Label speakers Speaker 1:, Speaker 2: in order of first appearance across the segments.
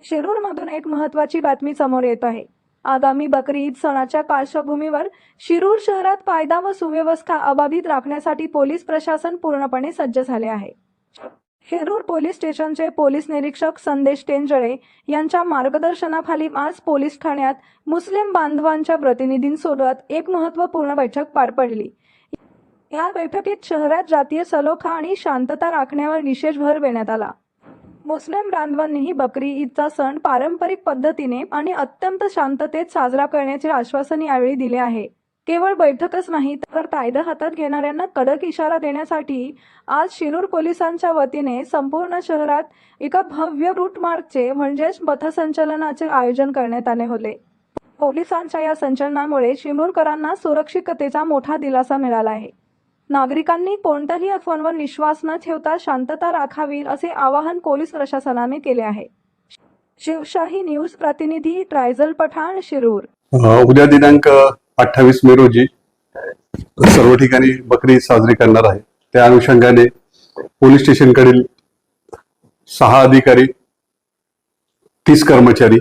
Speaker 1: शिरूरमधून एक महत्त्वाची बातमी समोर येत आहे। आगामी बकरी ईद सणाच्या पार्श्वभूमीवर शिरूर शहरात कायदा व सुव्यवस्था अबाधित राखण्यासाठी पोलीस प्रशासन पूर्णपणे सज्ज झाले आहे। शिरूर पोलीस स्टेशनचे पोलीस निरीक्षक संदेश टेंजळे यांच्या मार्गदर्शनाखाली आज पोलीस ठाण्यात मुस्लिम बांधवांच्या प्रतिनिधींसोबत एक महत्त्वपूर्ण बैठक पार पडली। या बैठकीत शहरात जातीय सलोखा आणि शांतता राखण्यावर विशेष भर देण्यात आला। मुस्लिम बांधवांनीही बकरी ईदचा सण पारंपरिक पद्धतीने आणि अत्यंत शांततेत साजरा करण्याचे आश्वासन यावेळी दिले आहे। केवळ बैठकच नाही तर कायदा हातात घेणाऱ्यांना कडक इशारा देण्यासाठी आज शिरूर पोलिसांच्या वतीने संपूर्ण शहरात एका भव्य रूट मार्चचे म्हणजेच पथसंचलनाचे आयोजन करण्यात आले होते। पोलिसांच्या या संचलनामुळे शिरूरकरांना सुरक्षिततेचा मोठा दिलासा मिळाला आहे। नागरिकांनी कोणत्याही अफवांवर विश्वास न ठेवता शांतता राखावी असे आवाहन पोलीस प्रशासनाने केले आहे। शिवशाही न्यूज प्रतिनिधी ट्रायझल पठाण, शिरूर।
Speaker 2: उद्या दिनांक 28 मे रोजी सर्व ठिकाणी बकरी ईद साजरी करणार आहे। त्या अनुषंगाने पोलीस स्टेशनकडील 6 अधिकारी, 30 कर्मचारी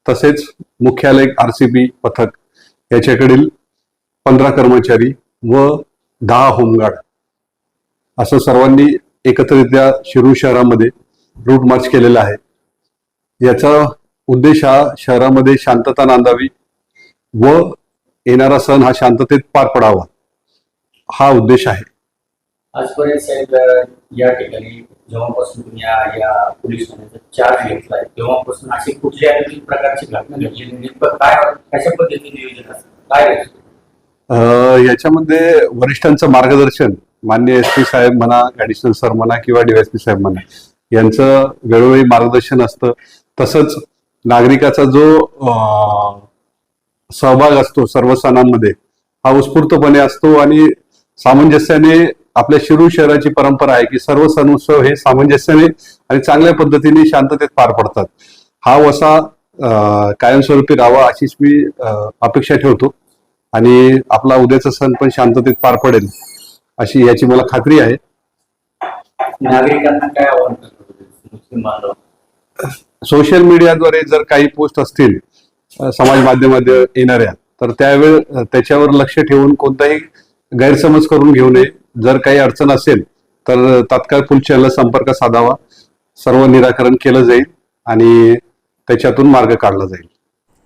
Speaker 2: तसेच मुख्यालय RCP पथक याच्याकडील 15 कर्मचारी व 10 होमगार्ड असं सर्वांनी एकत्रितरित्या शिरूर शहरामध्ये रूट मार्च केलेला आहे। याचा उद्देश हा शहरामध्ये शांतता नांदावी व येणारा सण हा शांततेत पार पडावा हा उद्देश आहे।
Speaker 3: आजपर्यंत साहेब या ठिकाणी जेव्हापासून तुम्ही या पोलीस ठाण्याचा चार्ज घेतलाय तेव्हापासून अशी कुठल्या प्रकारची घटना घडली नेमकं काय कशा पद्धतीने नियोजन असतं काय?
Speaker 2: याच्यामध्ये वरिष्ठांचं मार्गदर्शन माननीय SP साहेब म्हणा, ॲडिशनल सर म्हणा किंवा DYSP साहेब म्हणा यांचं वेळोवेळी मार्गदर्शन असतं। तसंच नागरिकाचा जो सहभाग असतो सर्व सणांमध्ये हा उत्स्फूर्तपणे असतो आणि सामंजस्याने आपल्या शिरूर शहराची परंपरा आहे की सर्व सण उत्सव हे सामंजस्याने आणि चांगल्या पद्धतीने शांततेत पार पडतात। हा वसा कायमस्वरूपी राहावा अशीच मी अपेक्षा ठेवतो आणि आपला उद्याचा सण पण शांततेत पार पडेल अशी याची मला खात्री आहे।
Speaker 3: नागरिकांना काय आवाहन?
Speaker 2: सोशल मीडियाद्वारे जर काही पोस्ट असतील समाज माध्यमामध्ये येणाऱ्या तर त्याच्यावर लक्ष ठेवून कोणताही गैरसमज करून घेऊ नये। जर काही अडचण असेल तर तात्काळ पोलीस स्टेशनला संपर्क साधावा, सर्व निराकरण केलं जाईल आणि त्याच्यातून मार्ग काढला जाईल।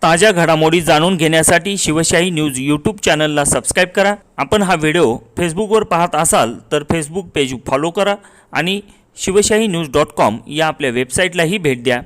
Speaker 4: ताज्या घडामोडी जाणून घेण्यासाठी शिवशाही न्यूज यूट्यूब चॅनलला सबस्क्राईब करा। आपण हा व्हिडिओ फेसबुकवर पाहत असाल तर फेसबुक पेज फॉलो करा आणि शिवशाही न्यूज.com या आपल्या वेबसाईटलाही भेट द्या।